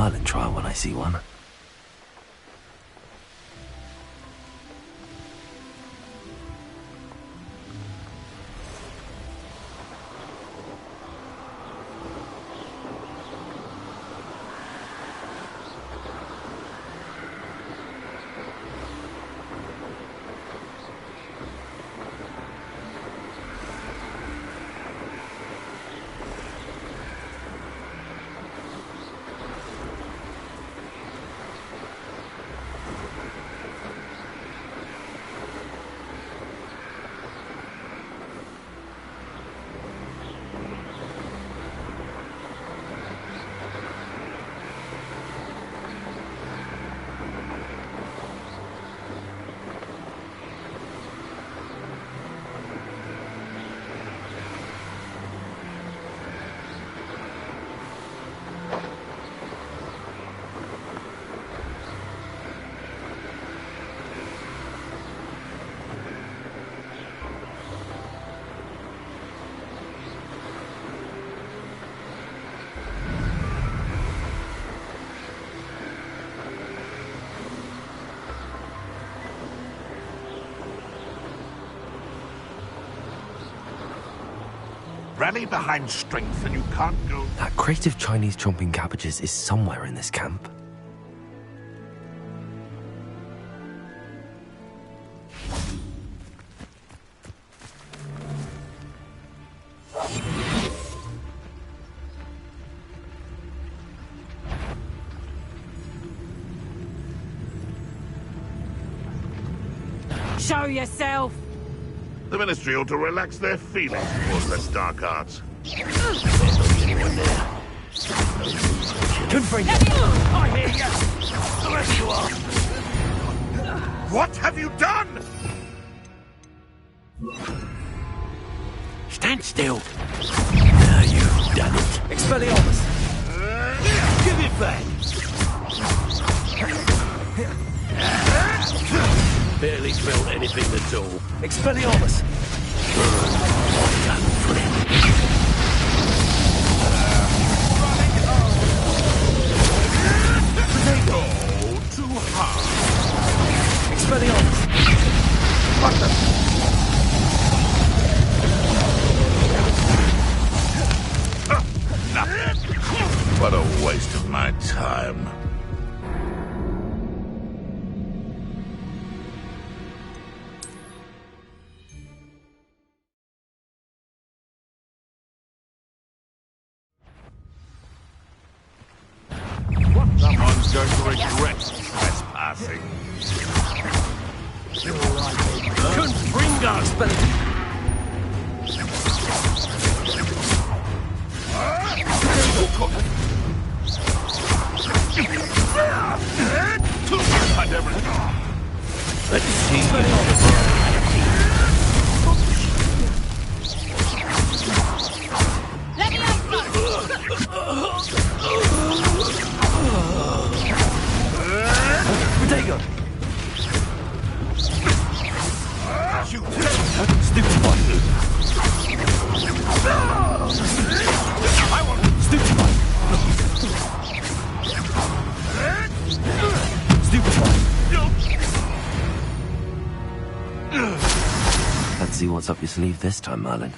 smile and try when I see one. Rally behind strength and you can't go... That crate of Chinese chomping cabbages is somewhere in this camp. Show yourself! The Ministry ought to relax their feelings towards the dark arts. Confront I hear you! Wherever you are! What have you done? Stand still. Now you've done it. Expelliarmus. Give it back! Barely felt anything at all. Expelliarmus. Done, friend. Go too hard. Expelliarmus. What the... Nothing. What a waste of my time. Someone's going to regret trespassing. Couldn't bring our Let's see. Let me out! Protego! Stupid one! I want Stupid one! Stupid one! Let's see what's up your sleeve this time, Merlin.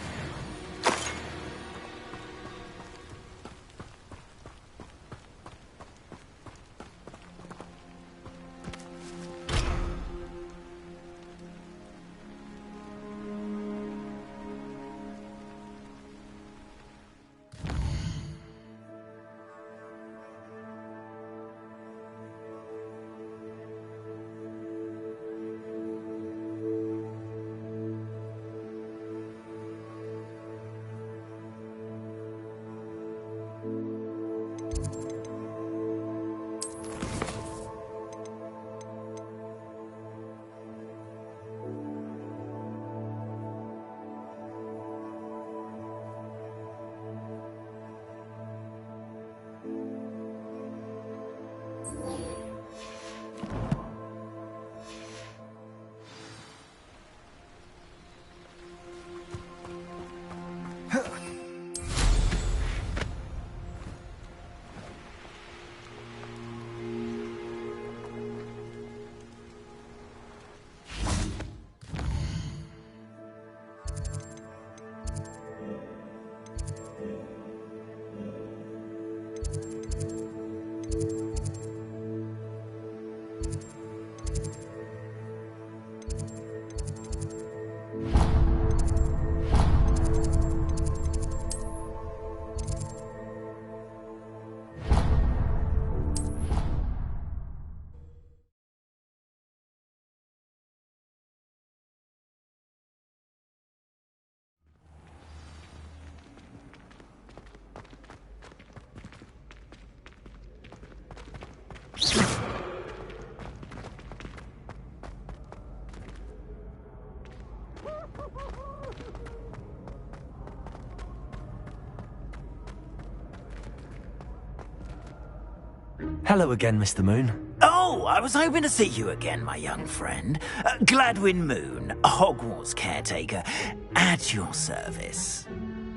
Hello again, Mr. Moon. Oh, I was hoping to see you again, my young friend. Gladwin Moon, Hogwarts caretaker, at your service.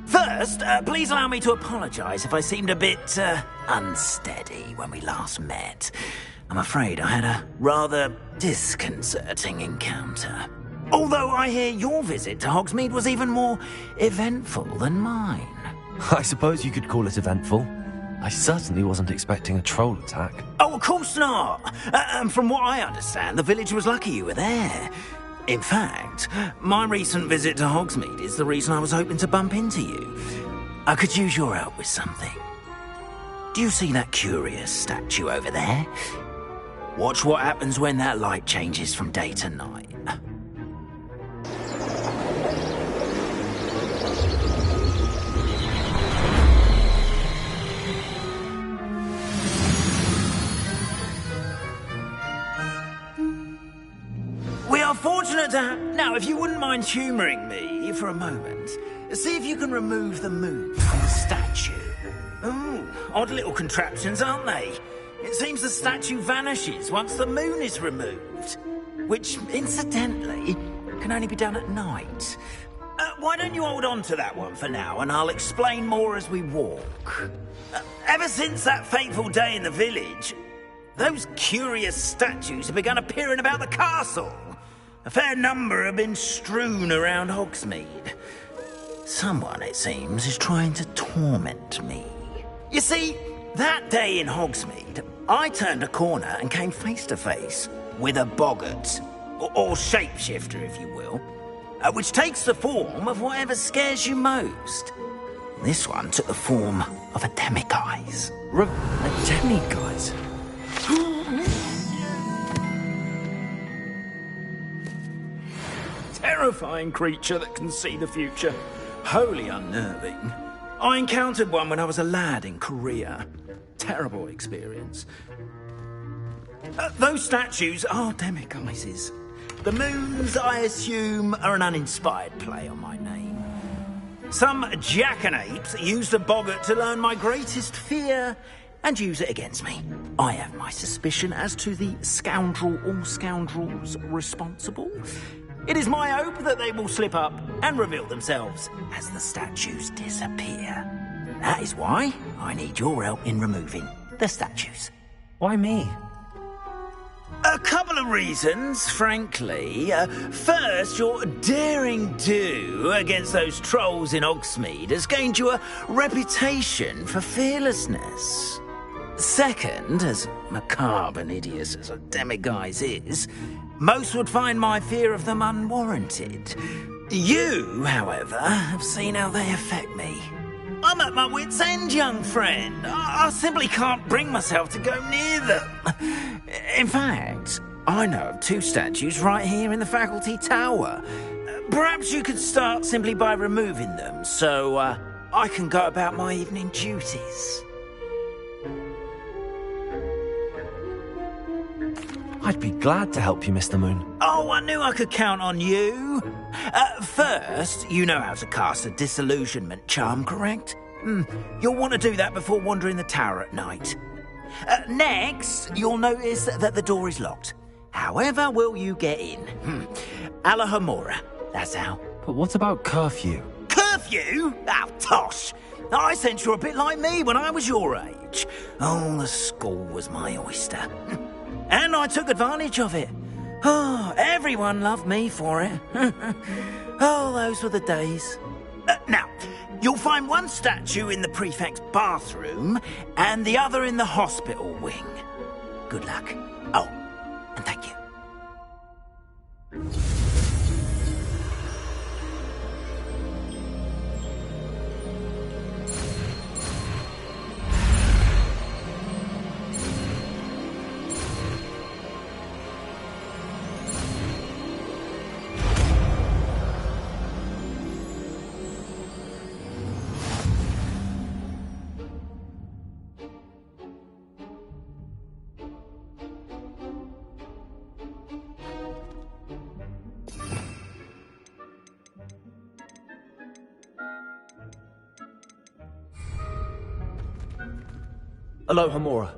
First, please allow me to apologize if I seemed a bit, unsteady when we last met. I'm afraid I had a rather disconcerting encounter. Although I hear your visit to Hogsmeade was even more eventful than mine. I suppose you could call it eventful. I certainly wasn't expecting a troll attack. Oh, of course not. And from what I understand, the village was lucky you were there. In fact, my recent visit to Hogsmeade is the reason I was hoping to bump into you. I could use your help with something. Do you see that curious statue over there? Watch what happens when that light changes from day to night. We are fortunate to have... Now, if you wouldn't mind humouring me for a moment, see if you can remove the moon from the statue. Ooh, odd little contraptions, aren't they? It seems the statue vanishes once the moon is removed. Which, incidentally, can only be done at night. Why don't you hold on to that one for now, and I'll explain more as we walk. Ever since that fateful day in the village, those curious statues have begun appearing about the castle. A fair number have been strewn around Hogsmeade. Someone, it seems, is trying to torment me. You see, that day in Hogsmeade, I turned a corner and came face to face with a boggart, or shapeshifter, if you will, which takes the form of whatever scares you most. This one took the form of a demiguise. A demiguise? Terrifying creature that can see the future. Wholly unnerving. I encountered one when I was a lad in Korea. Terrible experience. Those statues are demiguises. The moons, I assume, are an uninspired play on my name. Some jackanapes used a boggart to learn my greatest fear and use it against me. I have my suspicion as to the scoundrel or scoundrels responsible. It is my hope that they will slip up and reveal themselves as the statues disappear. That is why I need your help in removing the statues. Why me? A couple of reasons, frankly. First, your daring do against those trolls in Hogsmeade has gained you a reputation for fearlessness. Second, as macabre and hideous as a demiguise is, most would find my fear of them unwarranted. You, however, have seen how they affect me. I'm at my wit's end, young friend. I simply can't bring myself to go near them. In fact, I know of two statues right here in the faculty tower. Perhaps you could start simply by removing them, so I can go about my evening duties. I'd be glad to help you, Mr. Moon. Oh, I knew I could count on you. First, you know how to cast a disillusionment charm, correct? You'll want to do that before wandering the tower at night. Next, you'll notice that the door is locked. However will you get in? Alahomora, that's how. But what about curfew? Curfew? Oh, tosh. I sense you're a bit like me when I was your age. Oh, the school was my oyster. And I took advantage of it. Oh, everyone loved me for it. Oh, those were the days. Now, you'll find one statue in the prefect's bathroom and the other in the hospital wing. Good luck. Oh, and thank you. Alahomora.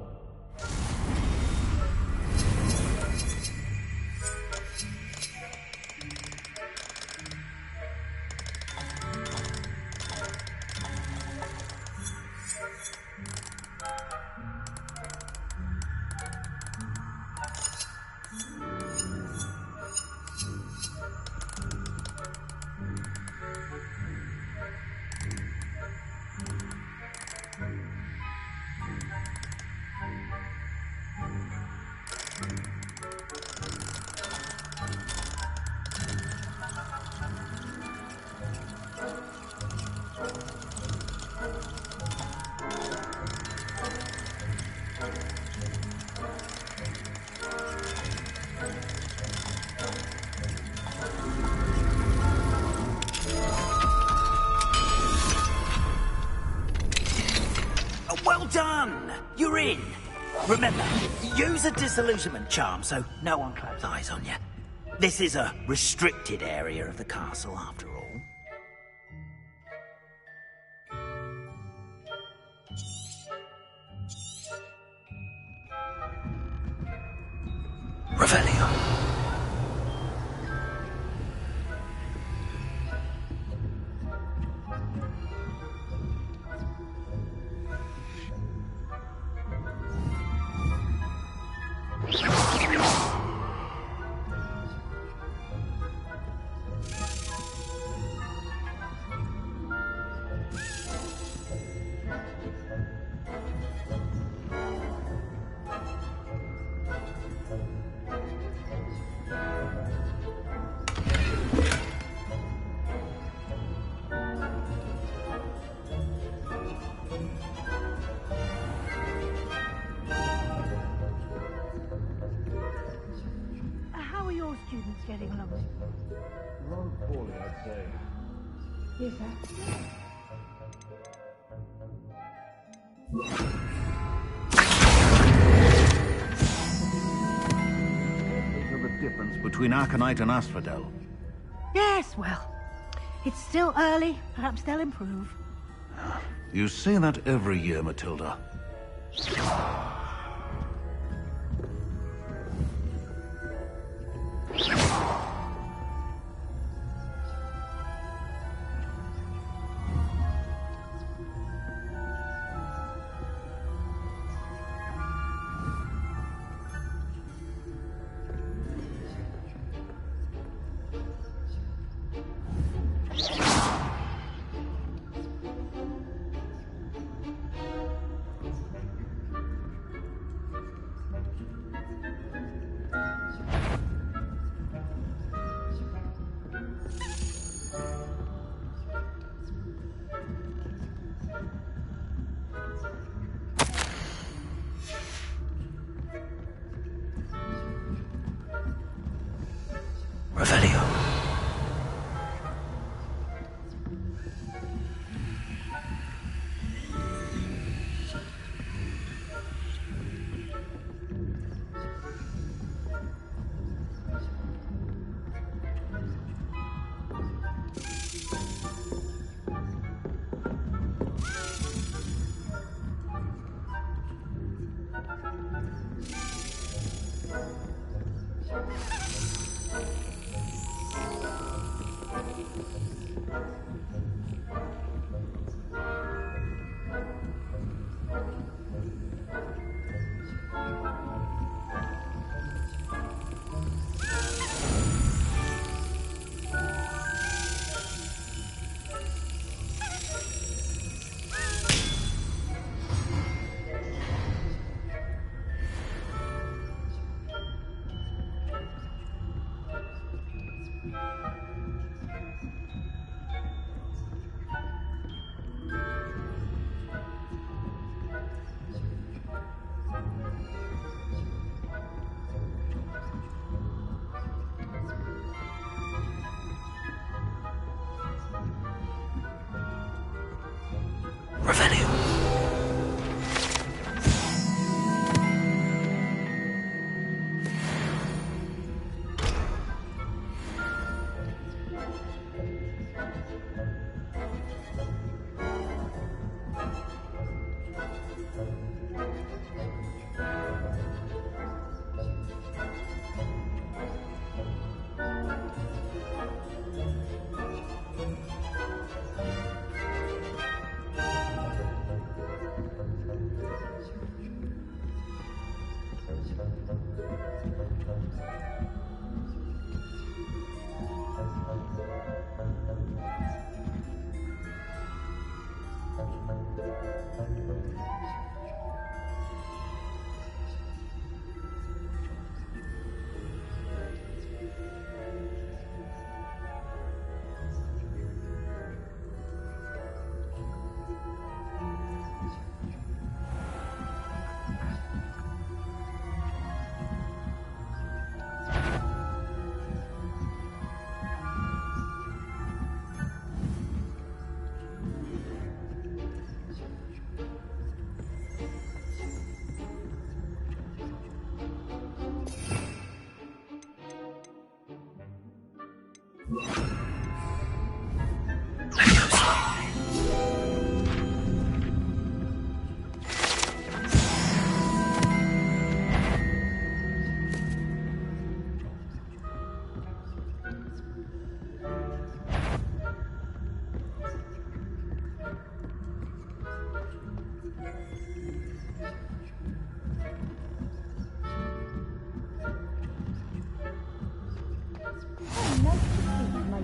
in. Remember, use a disillusionment charm so no one claps eyes on you. This is a restricted area of the castle, after all. Revelio. How are your students getting along? Rather poorly, I'd say. Yes, sir. The difference between Aconite and Asphodel. Yes, well, it's still early. Perhaps they'll improve. You say that every year, Matilda. Revelio. My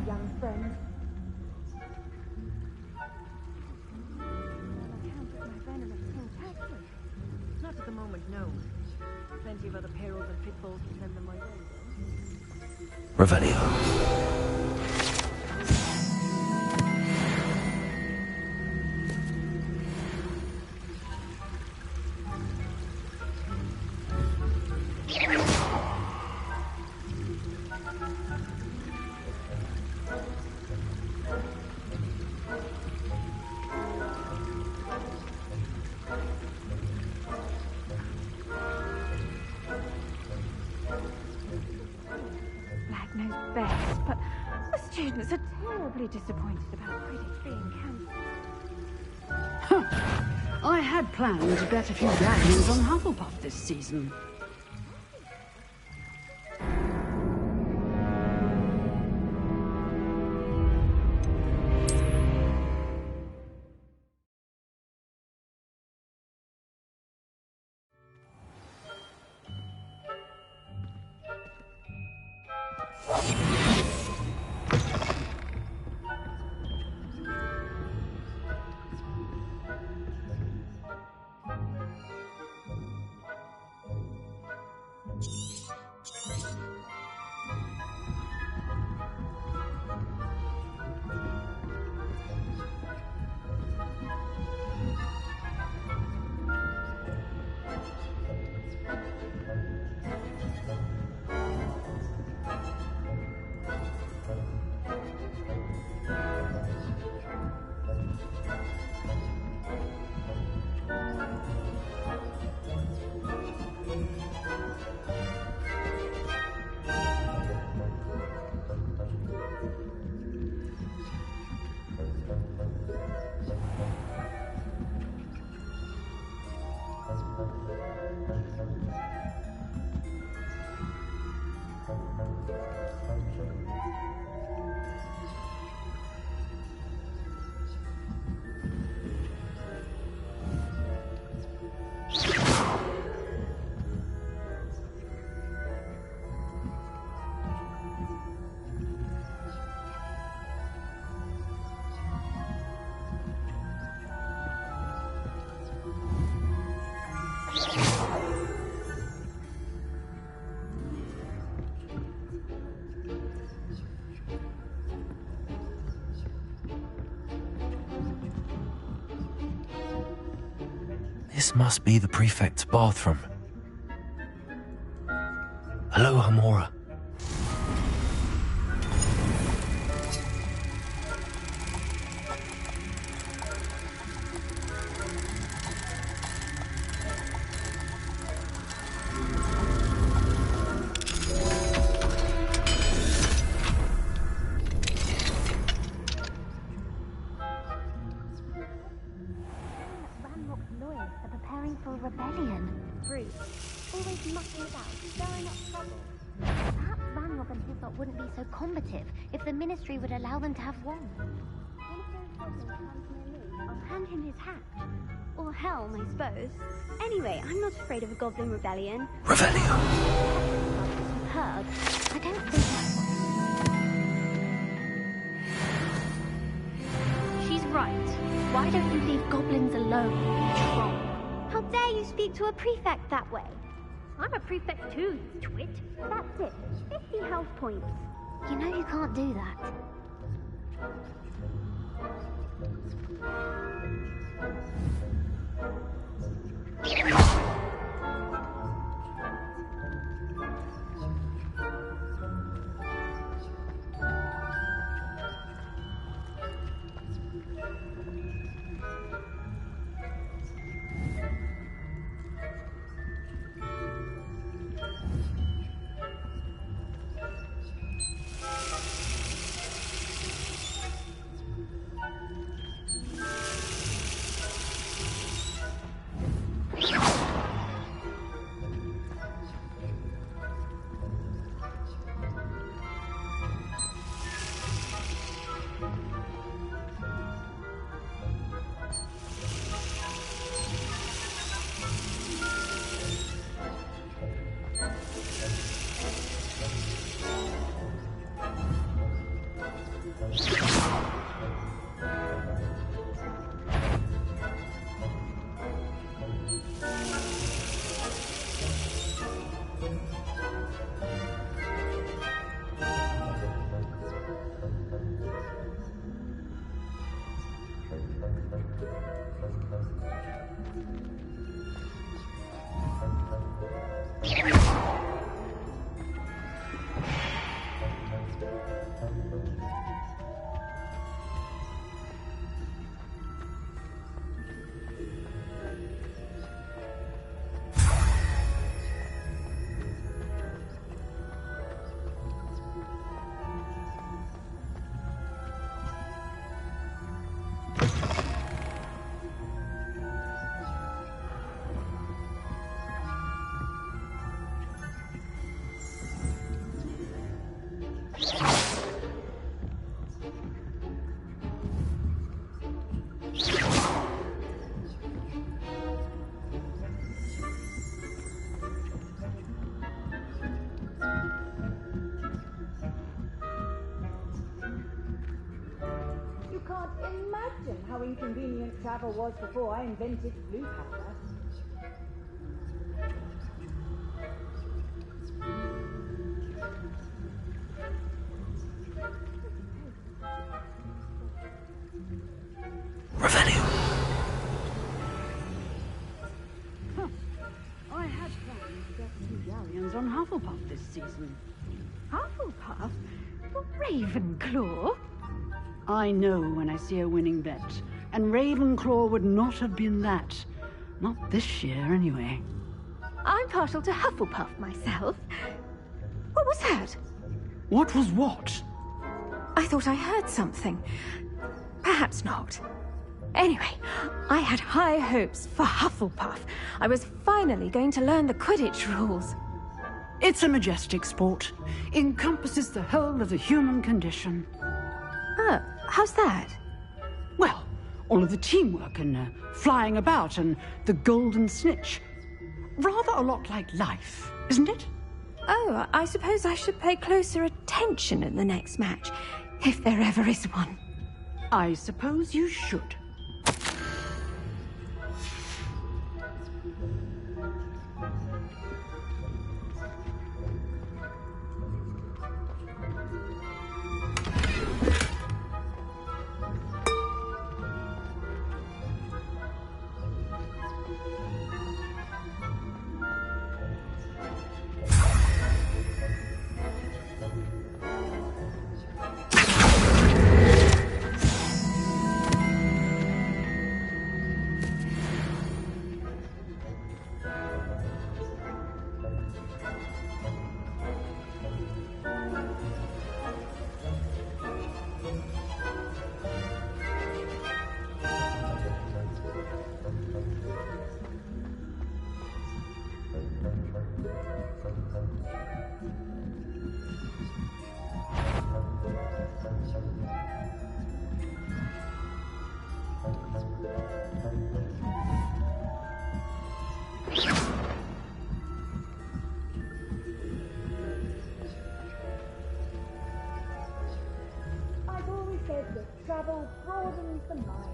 young friend. Not at the moment, no. Plenty of other perils and pitfalls to send them my way, though. Revelio. Lad knows best, but the students are terribly disappointed about Quidditch being cancelled. I had planned to bet a few dragons on Hufflepuff this season. This must be the prefect's bathroom. Hello, Hamora. For rebellion. Bruce, always mucking about, stirring up trouble. Perhaps Ranrock and his lot wouldn't be so combative if the Ministry would allow them to have one. I'll hand him his hat. Or helm, I suppose. Anyway, I'm not afraid of a goblin rebellion. Revelio. Heard. I don't think She's right. Why don't you leave goblins alone, you troll? How dare you speak to a prefect that way? I'm a prefect too, you twit. That's it. 50 health points. You know you can't do that. can't imagine how inconvenient travel was before I invented blue powder. Revenue. I had planned to get some galleons on Hufflepuff this season. Hufflepuff? Ravenclaw? I know when I see a winning bet, and Ravenclaw would not have been that. Not this year, anyway. I'm partial to Hufflepuff myself. What was that? What was what? I thought I heard something. Perhaps not. Anyway, I had high hopes for Hufflepuff. I was finally going to learn the Quidditch rules. It's a majestic sport. Encompasses the whole of the human condition. Oh, how's that? Well, all of the teamwork and flying about and the golden snitch. Rather a lot like life, isn't it? Oh, I suppose I should pay closer attention at the next match, if there ever is one. I suppose you should. I've always said that travel broadens the mind.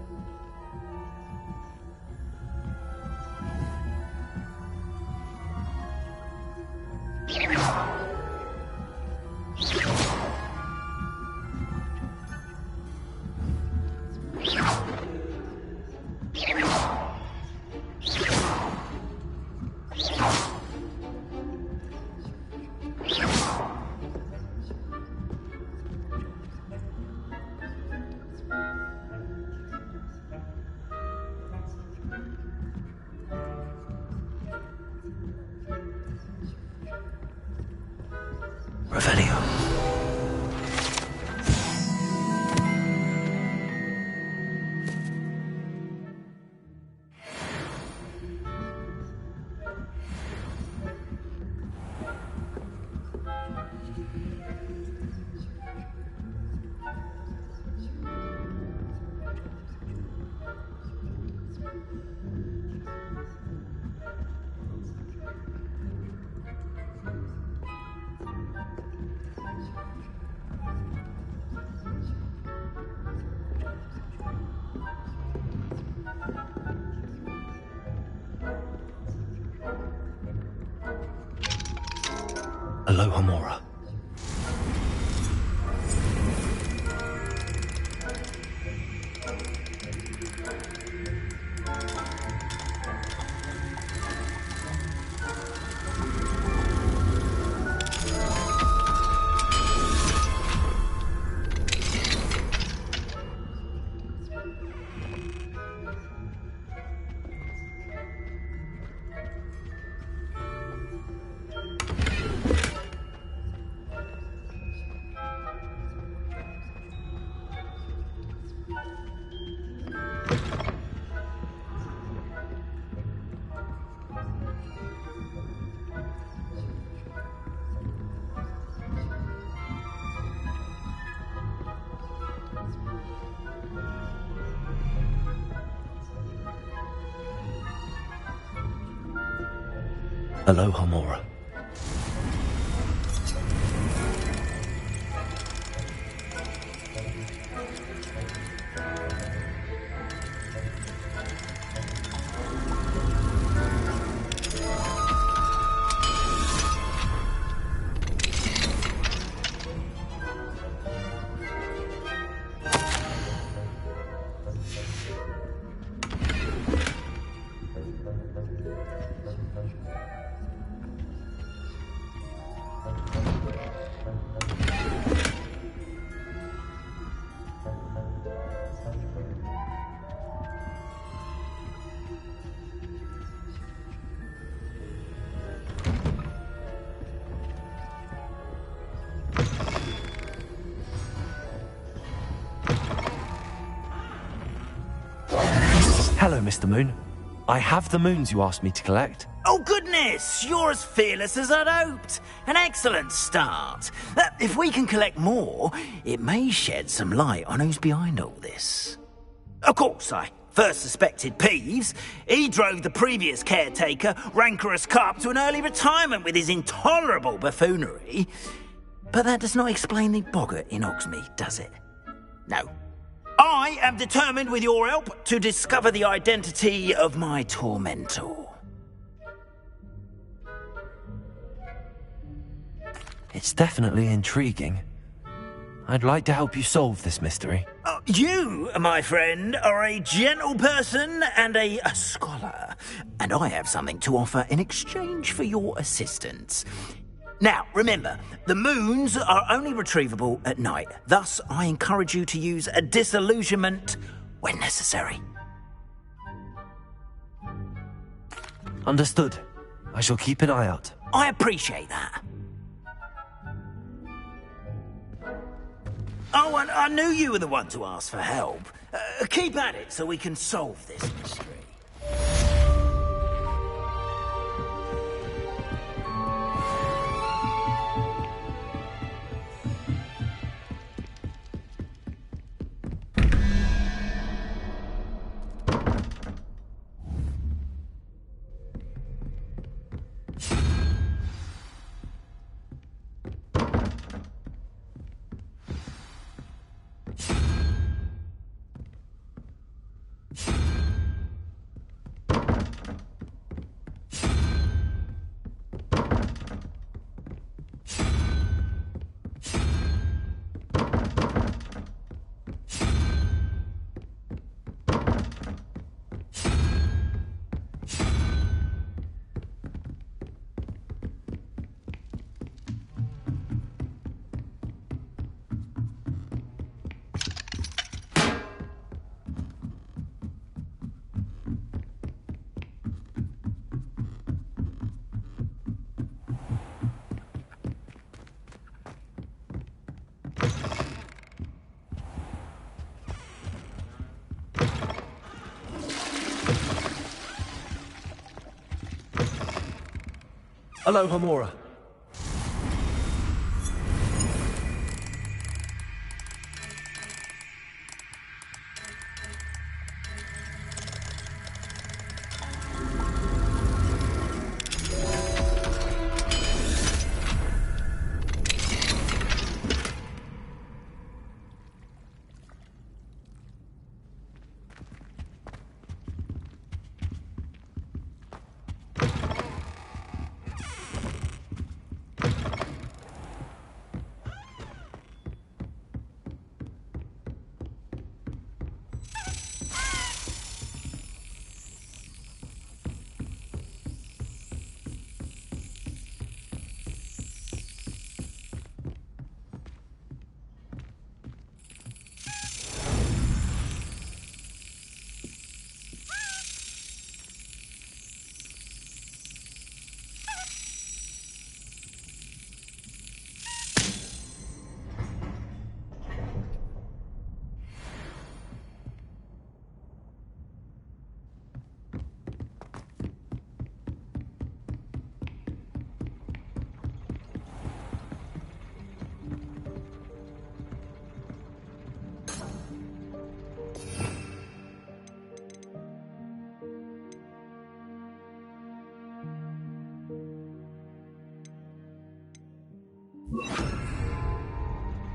Revenue. Aloha Mora. Aloha Mora. Hello, Mr. Moon. I have the moons you asked me to collect. Oh, goodness! You're as fearless as I'd hoped. An excellent start. If we can collect more, it may shed some light on who's behind all this. Of course, I first suspected Peeves. He drove the previous caretaker, Rancorous Carp, to an early retirement with his intolerable buffoonery. But that does not explain the boggart in Hogsmeade, does it? No. I am determined, with your help, to discover the identity of my tormentor. It's definitely intriguing. I'd like to help you solve this mystery. You, my friend, are a gentle person and a scholar, and I have something to offer in exchange for your assistance. Now, remember, the moons are only retrievable at night. Thus, I encourage you to use a disillusionment when necessary. Understood. I shall keep an eye out. I appreciate that. Oh, and I knew you were the one to ask for help. Keep at it so we can solve this mystery. Hello, Hamura.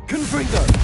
Confringo!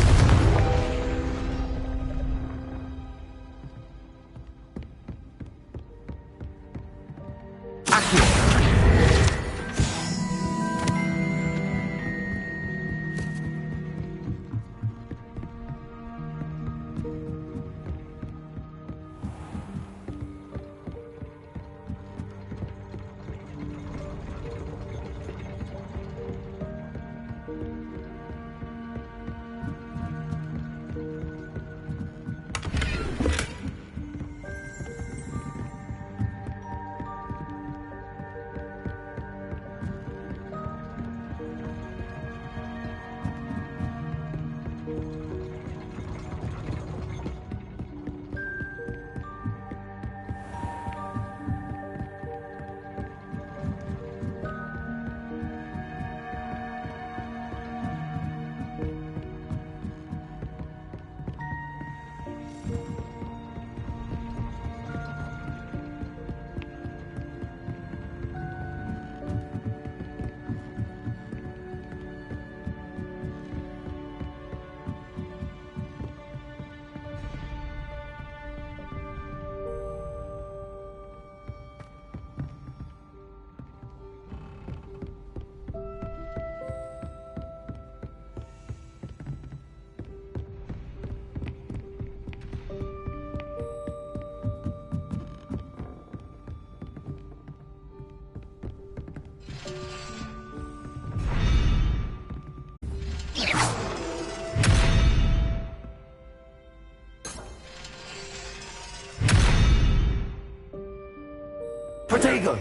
Protego!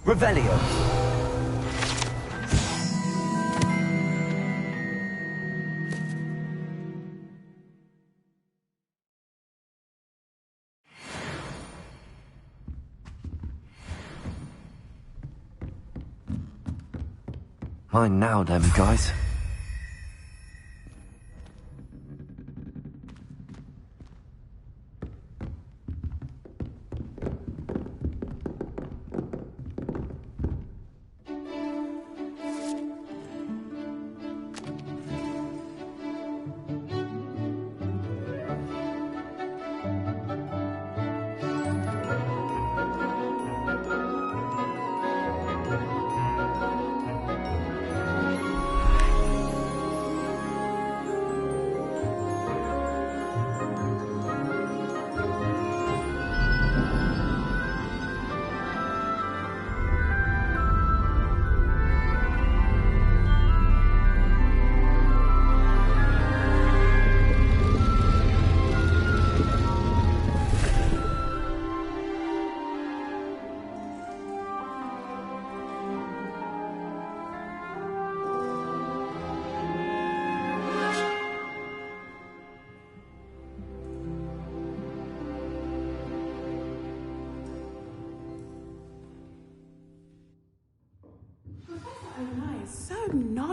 Revelio. Mine now, then, guys.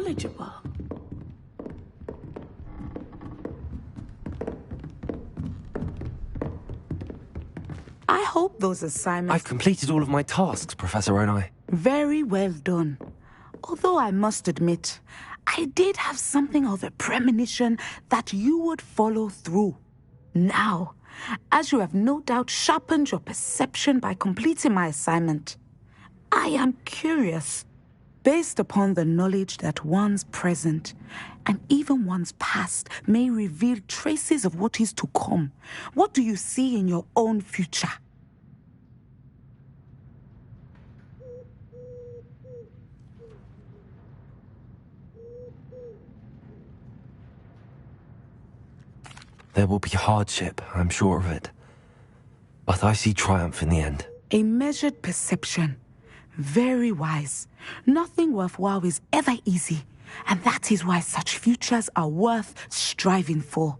knowledgeable. I hope those assignments... I've completed all of my tasks, Professor Onai. Very well done. Although I must admit, I did have something of a premonition that you would follow through. Now, as you have no doubt sharpened your perception by completing my assignment, I am curious, based upon the knowledge that one's present and even one's past may reveal traces of what is to come. What do you see in your own future? There will be hardship, I'm sure of it. But I see triumph in the end. A measured perception. Very wise. Nothing worthwhile is ever easy, and that is why such futures are worth striving for.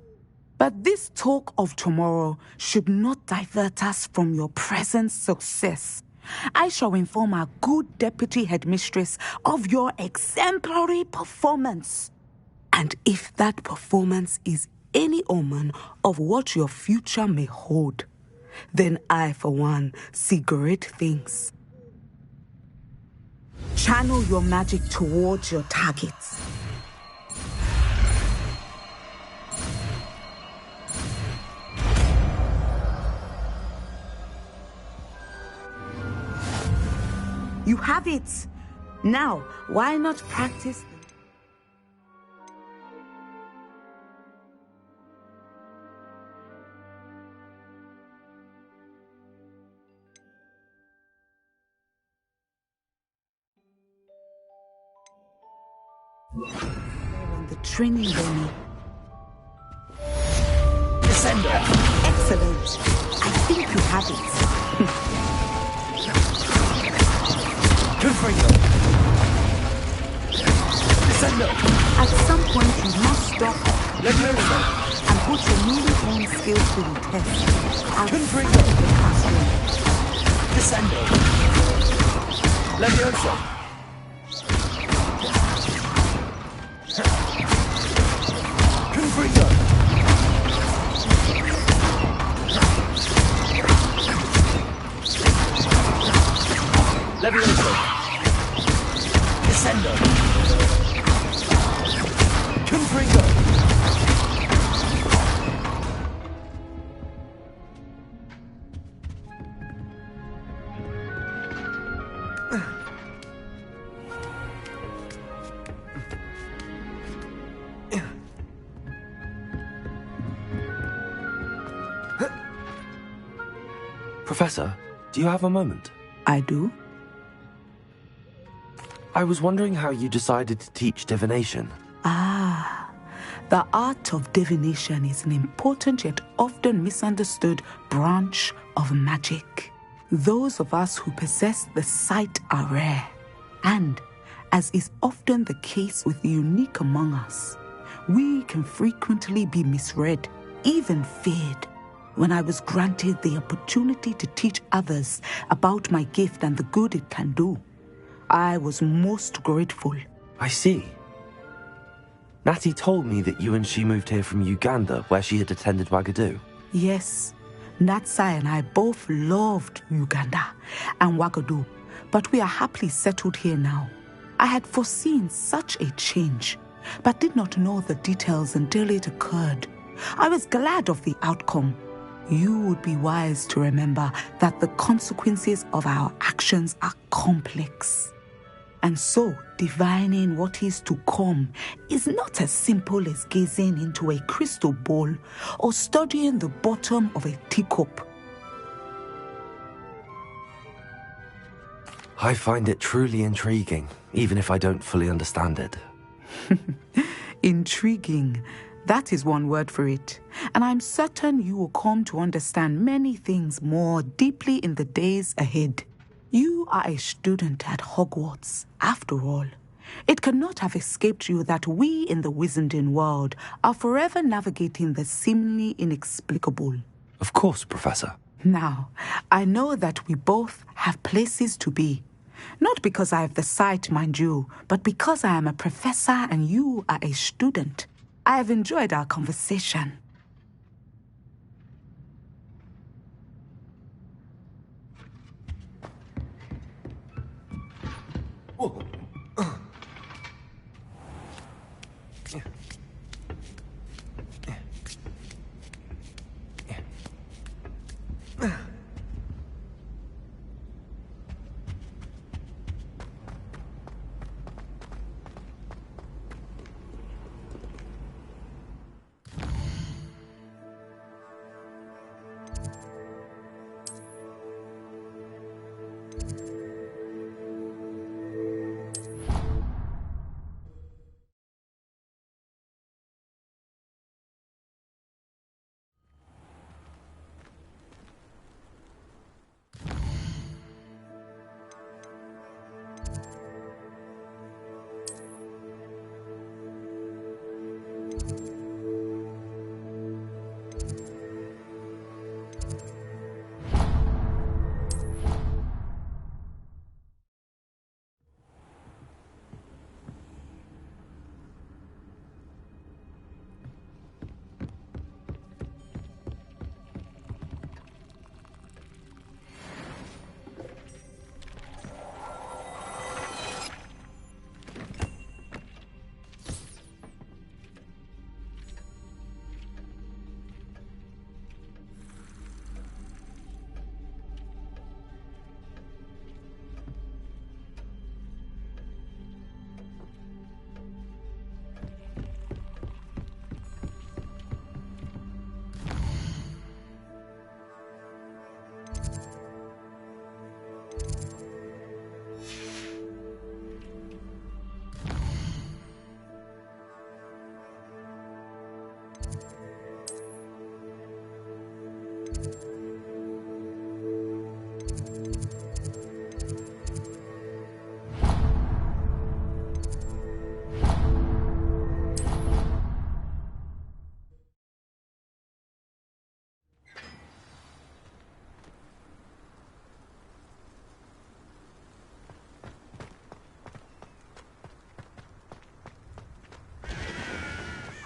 But this talk of tomorrow should not divert us from your present success. I shall inform our good deputy headmistress of your exemplary performance. And if that performance is any omen of what your future may hold, then I, for one, see great things. Channel your magic towards your targets. You have it. Now, why not practice? On the training venue. Descender. Excellent. I think you have it. Confringo. Descender. At some point, you must stop Levioso. and put your newly honed skills to the test. Confringo. The classroom. Descender. Levioso. Confringo. Levioso. Descendo. Confringo. Professor, do you have a moment? I do. I was wondering how you decided to teach divination. The art of divination is an important yet often misunderstood branch of magic. Those of us who possess the sight are rare, and, as is often the case with the unique among us, we can frequently be misread, even feared. When I was granted the opportunity to teach others about my gift and the good it can do, I was most grateful. I see. Natty told me that you and she moved here from Uganda, where she had attended Wagadu. Yes, Natsai and I both loved Uganda and Wagadu, but we are happily settled here now. I had foreseen such a change, but did not know the details until it occurred. I was glad of the outcome. You would be wise to remember that the consequences of our actions are complex. And so, divining what is to come is not as simple as gazing into a crystal ball or studying the bottom of a teacup. I find it truly intriguing, even if I don't fully understand it. Intriguing. That is one word for it. And I'm certain you will come to understand many things more deeply in the days ahead. You are a student at Hogwarts, after all. It cannot have escaped you that we in the Wizarding world are forever navigating the seemingly inexplicable. Of course, Professor. Now, I know that we both have places to be, Not because I have the sight, mind you, but because I am a professor and you are a student. I have enjoyed our conversation.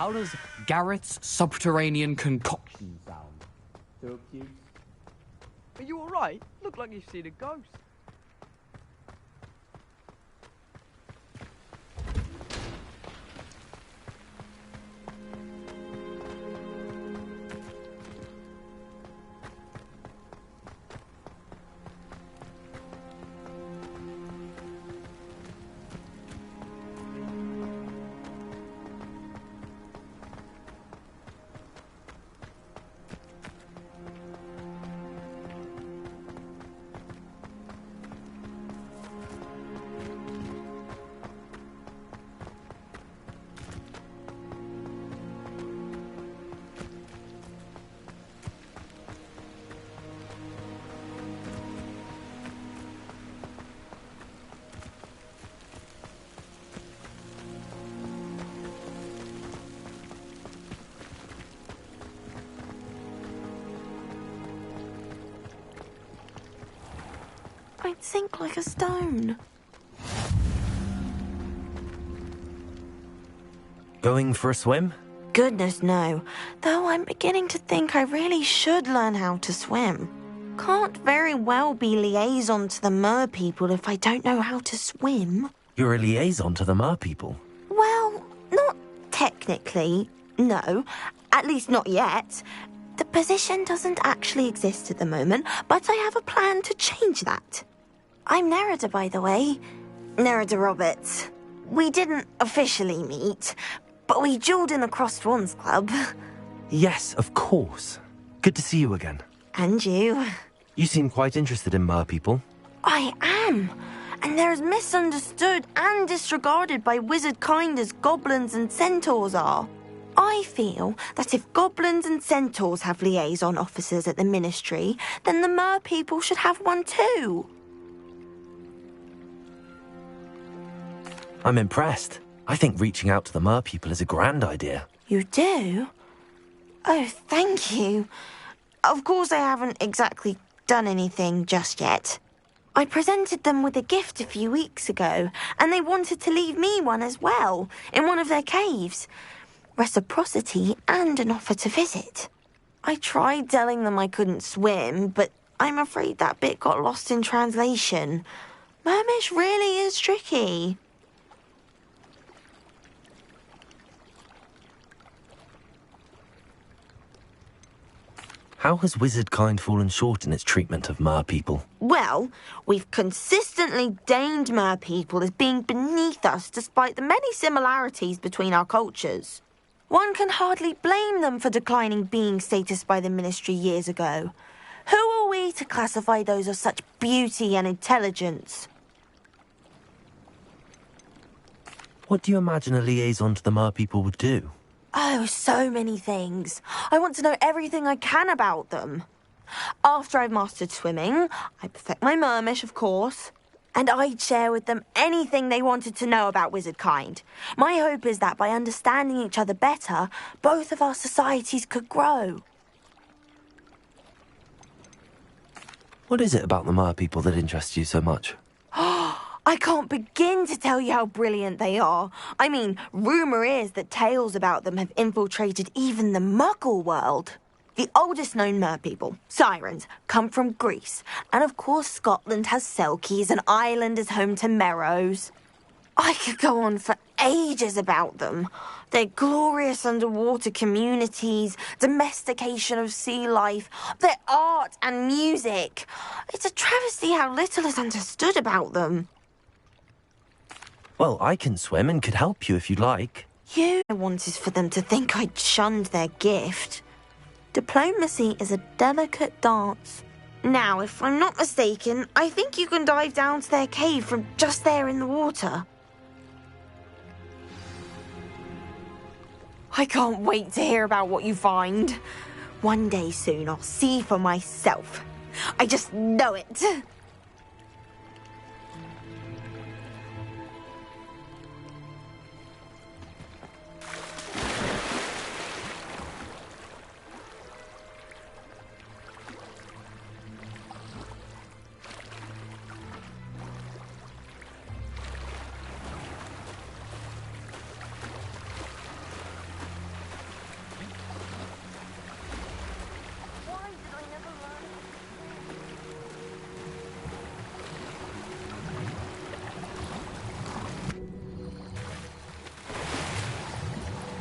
How does Garrett's subterranean concoction sound? So cute. Are you alright? Look like you've seen a ghost. I'd sink like a stone. Going for a swim? Goodness, no. Though I'm beginning to think I really should learn how to swim. Can't very well be liaison to the mer people if I don't know how to swim. You're a liaison to the mer people? Well, not technically, no. At least not yet. The position doesn't actually exist at the moment, but I have a plan to change that. I'm Nerida, by the way. Nerida Roberts. We didn't officially meet, but we duelled in the Crossed Wands Club. Yes, of course. Good to see you again. And you. You seem quite interested in mer people. I am. And they're as misunderstood and disregarded by wizard kind as goblins and centaurs are. I feel that if goblins and centaurs have liaison officers at the Ministry, then the mer people should have one too. I'm impressed. I think reaching out to the mer people is a grand idea. You do? Oh, thank you. Of course I haven't exactly done anything just yet. I presented them with a gift a few weeks ago, and they wanted to leave me one as well, in one of their caves. Reciprocity and an offer to visit. I tried telling them I couldn't swim, but I'm afraid that bit got lost in translation. Mermish really is tricky. How has wizardkind fallen short in its treatment of mer people? Well, we've consistently deemed mer people as being beneath us despite the many similarities between our cultures. One can hardly blame them for declining being status by the Ministry years ago. Who are we to classify those of such beauty and intelligence? What do you imagine a liaison to the mer people would do? Oh, so many things. I want to know everything I can about them. After I've mastered swimming, I perfect my mermish, of course, and I'd share with them anything they wanted to know about wizardkind. My hope is that by understanding each other better, both of our societies could grow. What is it about the mer people that interests you so much? I can't begin to tell you how brilliant they are. I mean, rumour is that tales about them have infiltrated even the Muggle world. The oldest known mer people, sirens, come from Greece. And of course Scotland has Selkies and Ireland is home to Merrows. I could go on for ages about them. Their glorious underwater communities, domestication of sea life, their art and music. It's a travesty how little is understood about them. Well, I can swim and could help you if you'd like. I want is for them to think I'd shunned their gift. Diplomacy is a delicate dance. Now, if I'm not mistaken, I think you can dive down to their cave from just there in the water. I can't wait to hear about what you find. One day soon I'll see for myself. I just know it.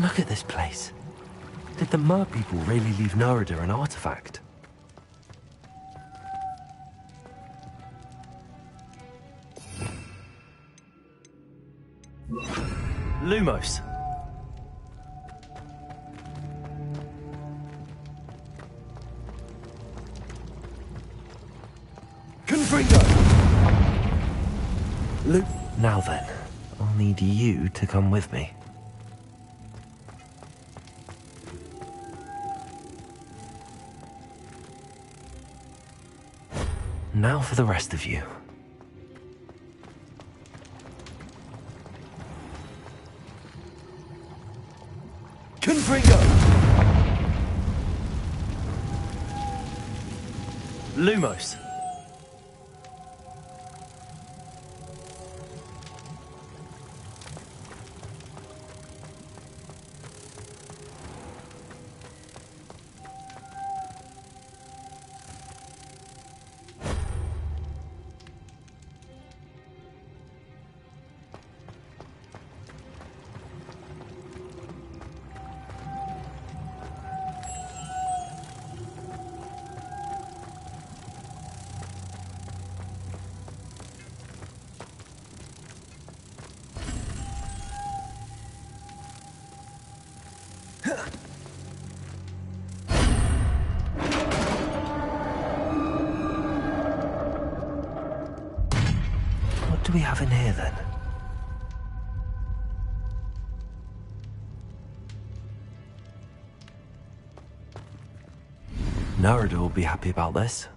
Look at this place. Did the mer people really leave Nerida an artifact? Lumos. Confringo! Now then, I'll need you to come with me. Now for the rest of you. Confringo! Lumos. What do we have in here then? Nerida will be happy about this.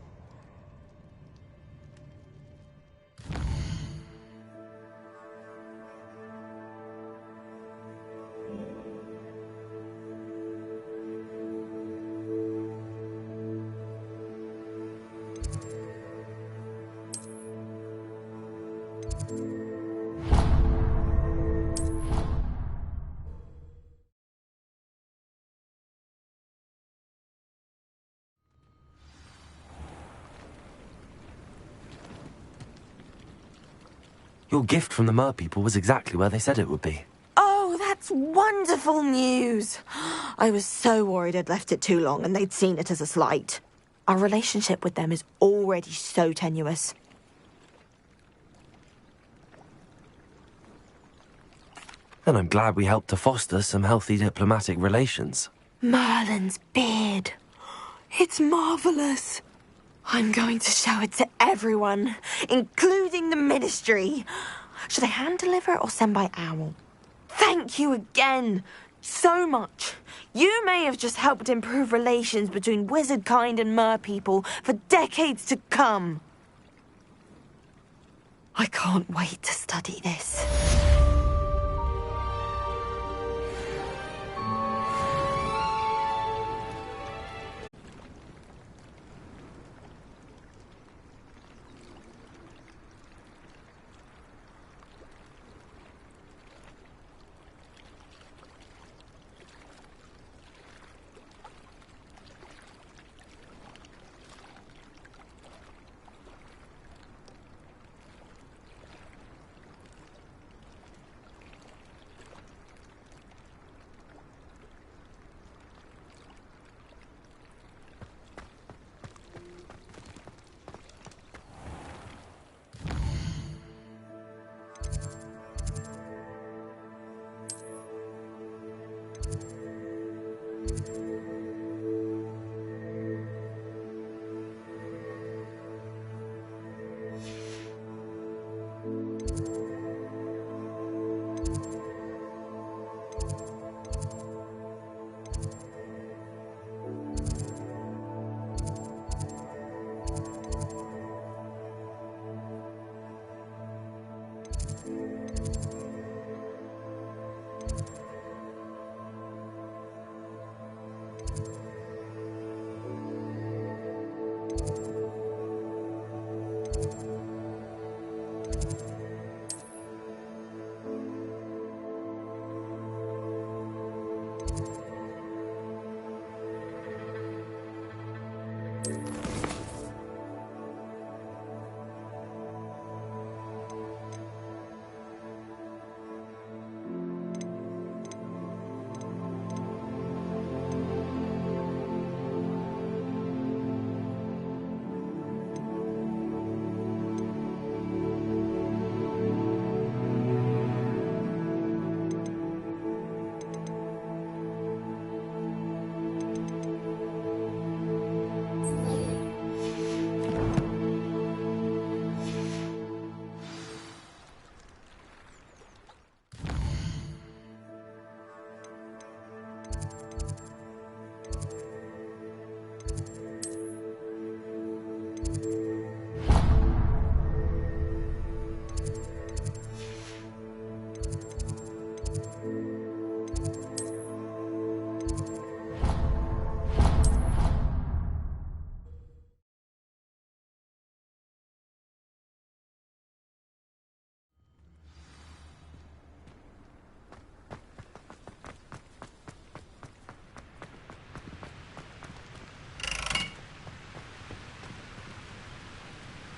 Your gift from the Mer people was exactly where they said it would be. Oh, that's wonderful news. I was so worried I'd left it too long and they'd seen it as a slight. Our relationship with them is already so tenuous. And I'm glad we helped to foster some healthy diplomatic relations. Merlin's beard. It's marvellous. I'm going to show it to everyone, including the Ministry. Should I hand deliver it or send by owl? Thank you again. So much. You may have just helped improve relations between wizard kind and mer people for decades to come. I can't wait to study this.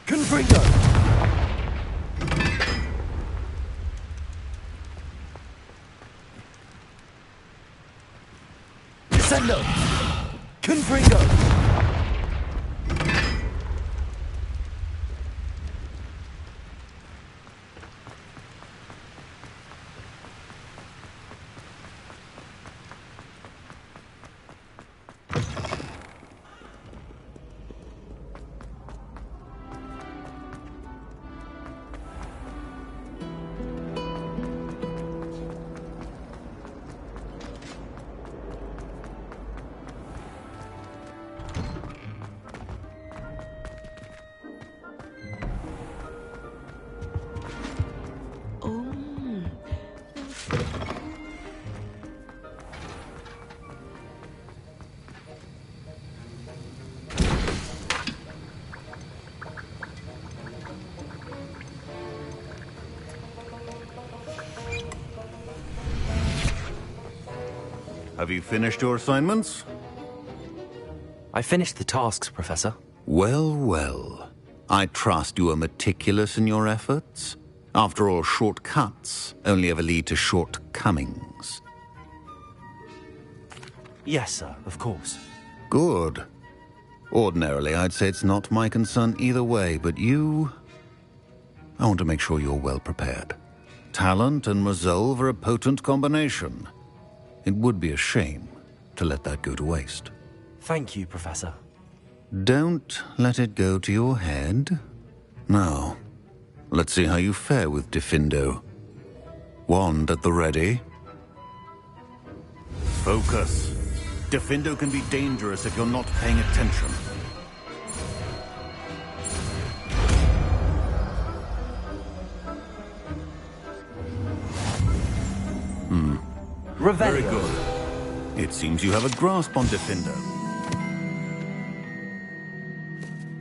Confringo! Descendo! Confringo! have you finished your assignments? I finished the tasks, Professor. Well, well. I trust you are meticulous in your efforts. After all, shortcuts only ever lead to shortcomings. Yes, sir, of course. Good. Ordinarily, I'd say it's not my concern either way, but you... I want to make sure you're well prepared. Talent and resolve are a potent combination. It would be a shame to let that go to waste. Thank you, Professor. Don't let it go to your head. Now, let's see how you fare with Diffindo. Wand at the ready. Focus. Diffindo can be dangerous if you're not paying attention. Revelio. Very good. It seems you have a grasp on Diffindo.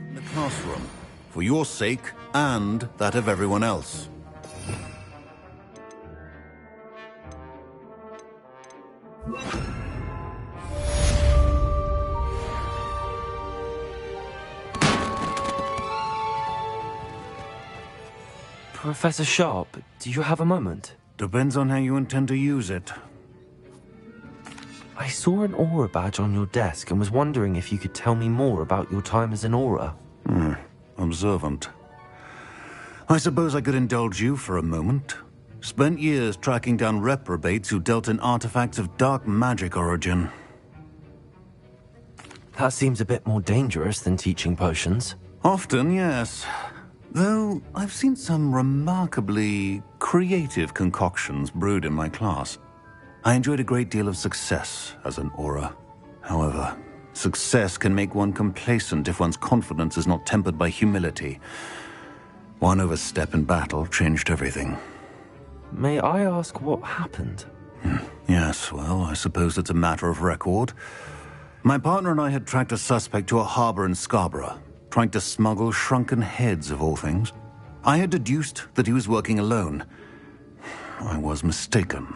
In the classroom, for your sake and that of everyone else. Professor Sharp, do you have a moment? Depends on how you intend to use it. I saw an aura badge on your desk and was wondering if you could tell me more about your time as an aura. Observant. I suppose I could indulge you for a moment. Spent years tracking down reprobates who dealt in artifacts of dark magic origin. That seems a bit more dangerous than teaching potions. Often, yes. Though I've seen some remarkably creative concoctions brewed in my class. I enjoyed a great deal of success as an aura. However, success can make one complacent if one's confidence is not tempered by humility. One overstep in battle changed everything. May I ask what happened? Yes, well, I suppose it's a matter of record. My partner and I had tracked a suspect to a harbor in Scarborough, trying to smuggle shrunken heads of all things. I had deduced that he was working alone. I was mistaken,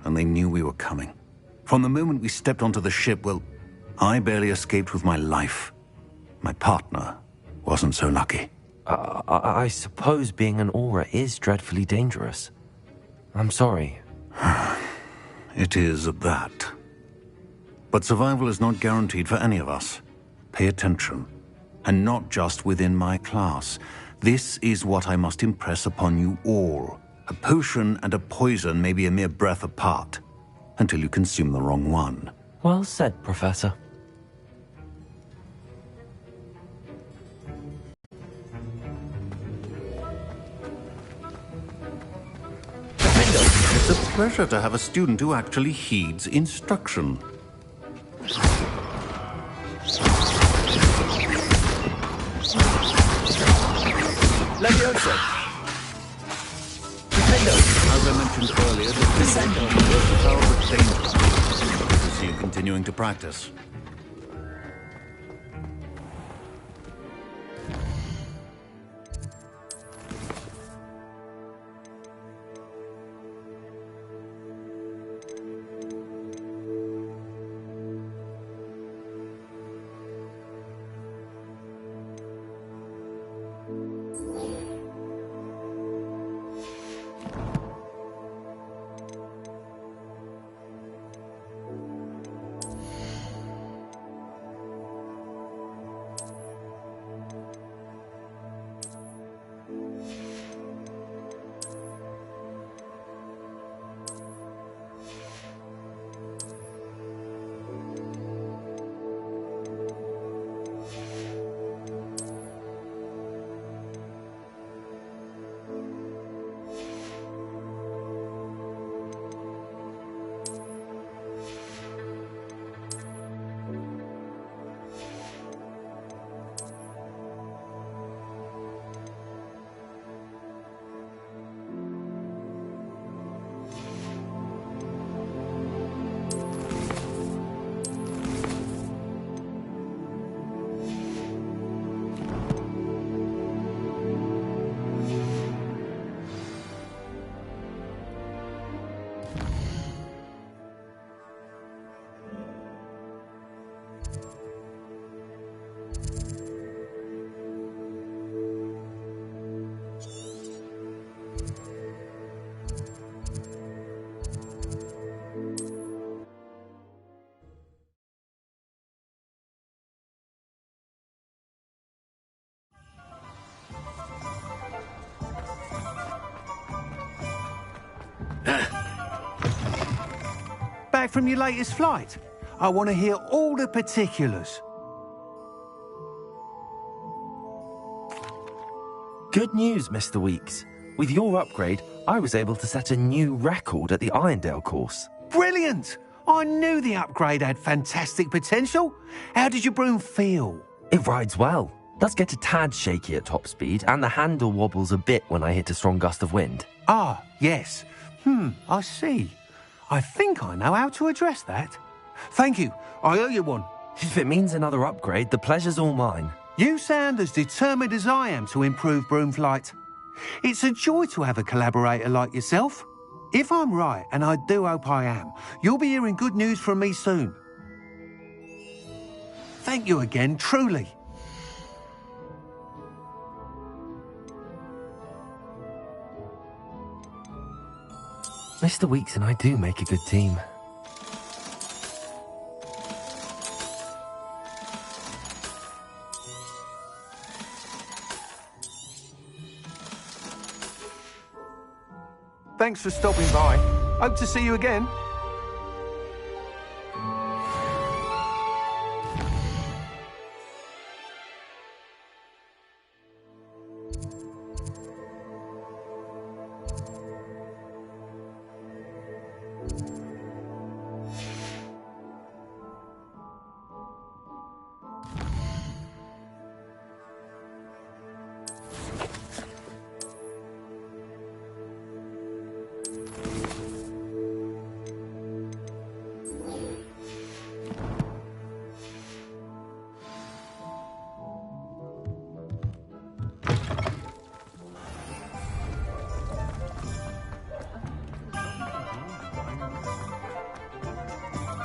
and they knew we were coming. From the moment we stepped onto the ship, well, I barely escaped with my life. My partner wasn't so lucky. I suppose being an aura is dreadfully dangerous. I'm sorry. It is at that. But survival is not guaranteed for any of us. Pay attention. And not just within my class. This is what I must impress upon you all. A potion and a poison may be a mere breath apart, until you consume the wrong one. Well said, Professor. It's a pleasure to have a student who actually heeds instruction. Levioso. As I mentioned earlier, this is versatile but dangerous. I see you continuing to practice. Back from your latest flight? I want to hear all the particulars. Good news, Mr. Weeks. With your upgrade, I was able to set a new record at the Irondale course. Brilliant! I knew the upgrade had fantastic potential. How did your broom feel? It rides well. Does get a tad shaky at top speed, and the handle wobbles a bit when I hit a strong gust of wind. Ah, yes. I see. I think I know how to address that. Thank you. I owe you one. If it means another upgrade, the pleasure's all mine. You sound as determined as I am to improve broom flight. It's a joy to have a collaborator like yourself. If I'm right, and I do hope I am, you'll be hearing good news from me soon. Thank you again, truly. Mr. Weeks and I do make a good team. Thanks for stopping by. Hope to see you again.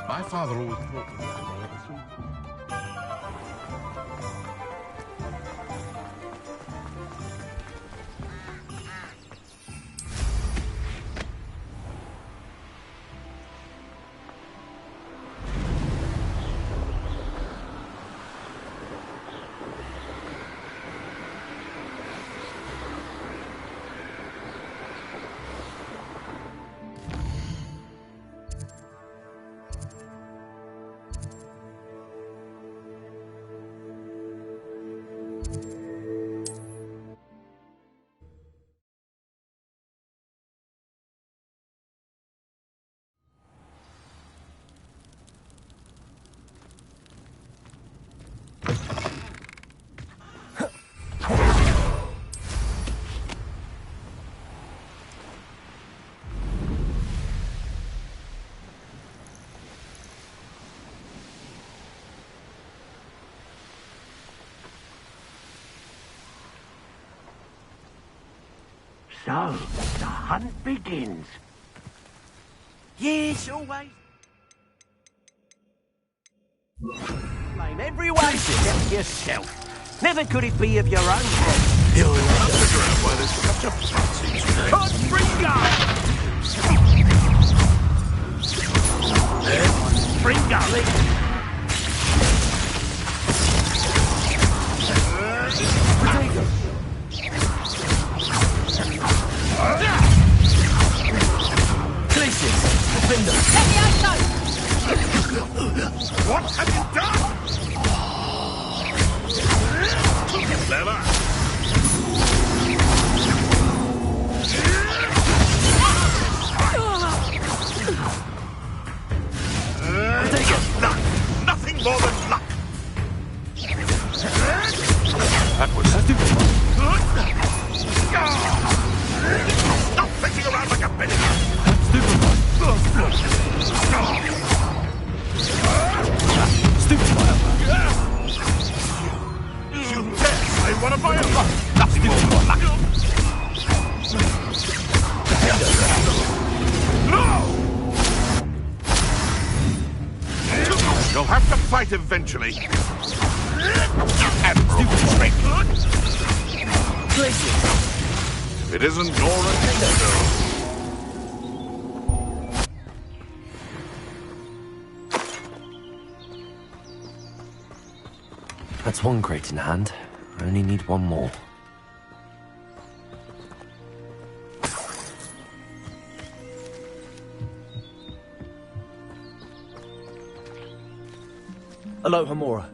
My father always taught me that. So, the hunt begins. Yes, always. Blame everyone except yourself. Never could it be of your own fault. You'll have to figure out why there's such a fancy today. What have you done? Clever. Nothing more than luck. That was stupid. Stop fishing around like a billy. Stupid fire. You dare say one of my own? Nothing more than luck. No! You'll have to fight eventually. Admirable trick. It isn't Nora. That's one crate in hand. I only need one more. Aloha Mora.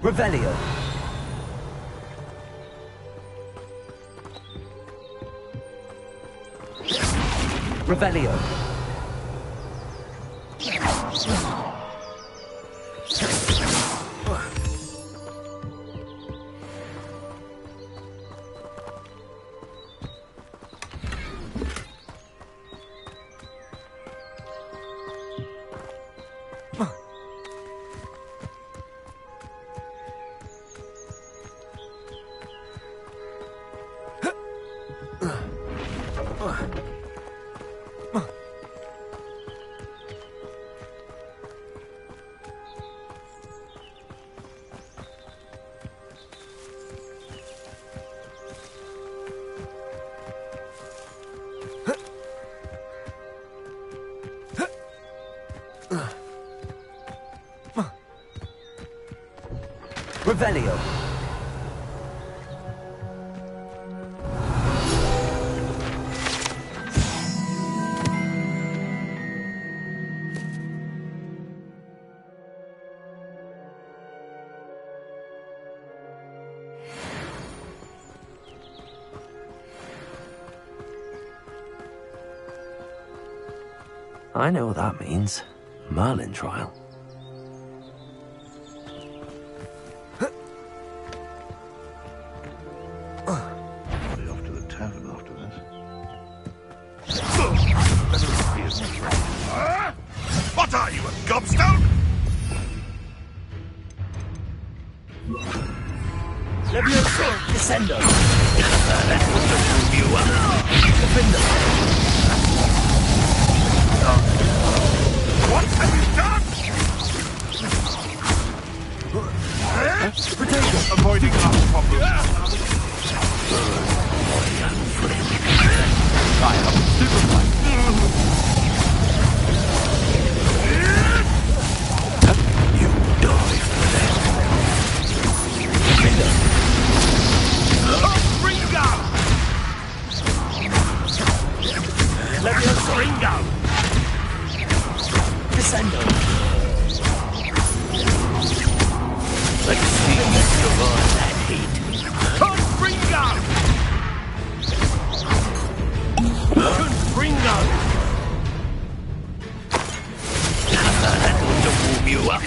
Revelio. Revelio. Revelio. I know what that means. Merlin trial. Probably off to the tavern after this. What are you, a gobstone? Levioso. Descendo. That will just move you up. Defender. What have you done? Potato. Avoiding our problem. I have superfight. You die for that. Defender. Ringo! Levioso. Ringo! Descendo. Let's see you survive that heat. Ringo! Ringo! That will just warm you up.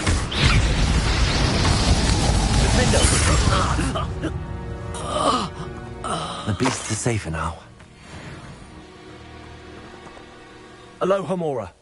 The beasts are safer now. Aloha Mora.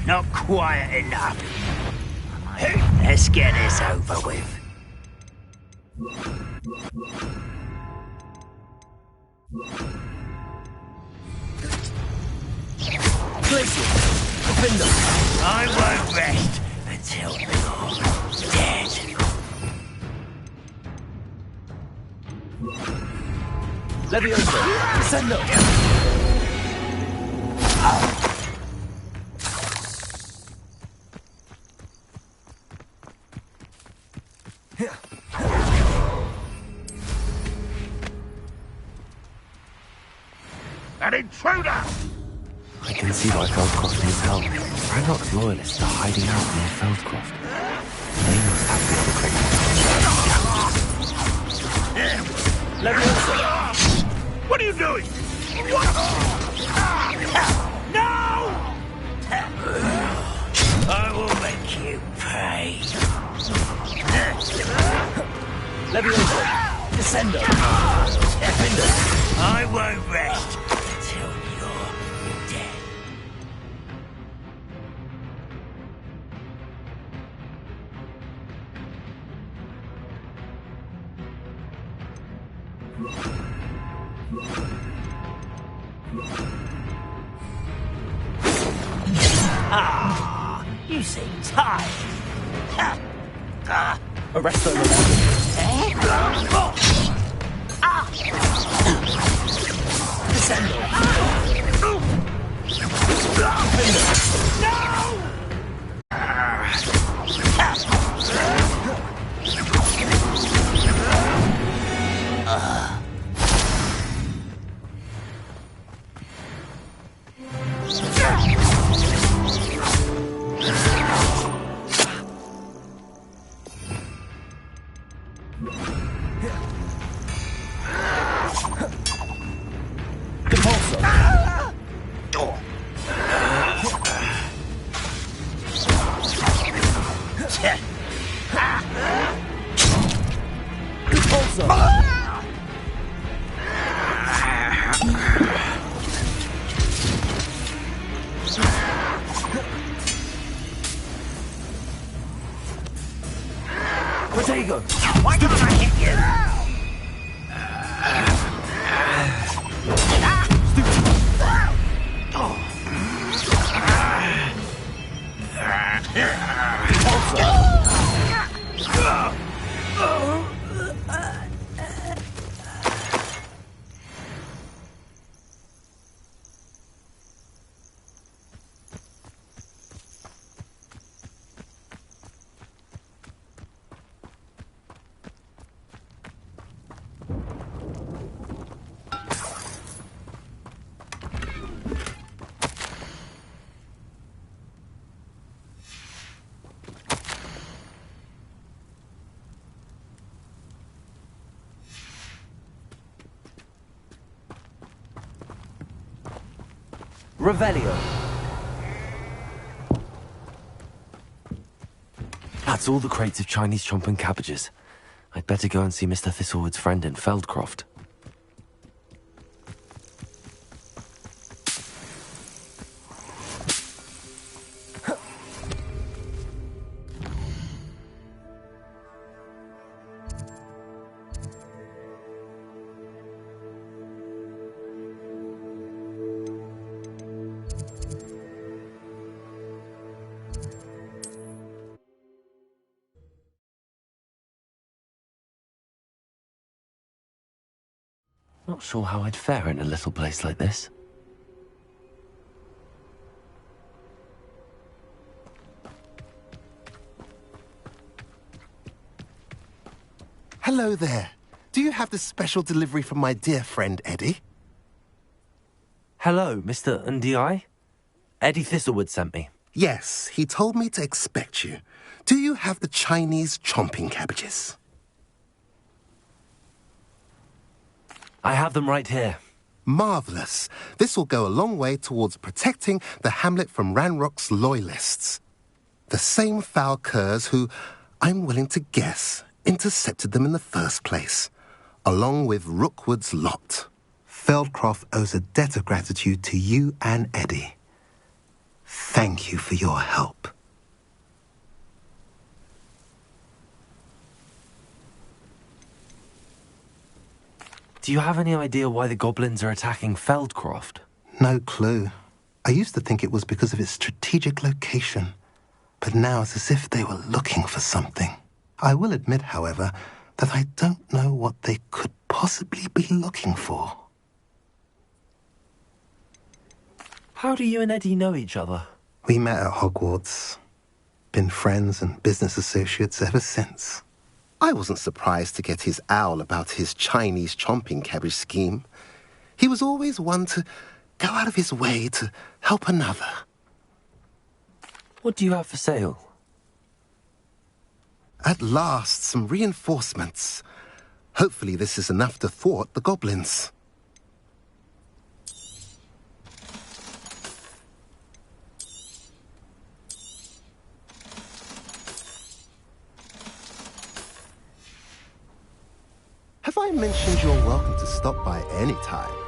Not quiet enough. Let's get this over with. I won't rest until you're dead. Levioso! Descendo! An intruder! I can see why Feldcroft needs help. Ranrock's loyalists are hiding out near Feldcroft. They must have the other crate. Leviosa! What are you doing? What? No! I will make you pay. Leviosa! Descendo! I won't rest until you're dead. Ah, you seem tired. Arresto Descendo. Protego! Why can't I hit you? Revelio. That's all the crates of Chinese chomp and cabbages. I'd better go and see Mr. Thistlewood's friend in Feldcroft. Not sure how I'd fare in a little place like this. Hello there. Do you have the special delivery from my dear friend Eddie? Hello, Mr. Ndi? Eddie Thistlewood sent me. Yes, he told me to expect you. Do you have the Chinese chomping cabbages? I have them right here. Marvellous. This will go a long way towards protecting the hamlet from Ranrock's loyalists. The same foul curs who, I'm willing to guess, intercepted them in the first place. along with Rookwood's lot. Feldcroft owes a debt of gratitude to you and Eddie. Thank you for your help. Do you have any idea why the goblins are attacking Feldcroft? No clue. I used to think it was because of its strategic location, but now it's as if they were looking for something. I will admit, however, that I don't know what they could possibly be looking for. How do you and Eddie know each other? We met at Hogwarts. Been friends and business associates ever since. I wasn't surprised to get his owl about his Chinese chomping cabbage scheme. He was always one to go out of his way to help another. What do you have for sale? At last, some reinforcements. Hopefully this is enough to thwart the goblins. Have I mentioned you're welcome to stop by any time?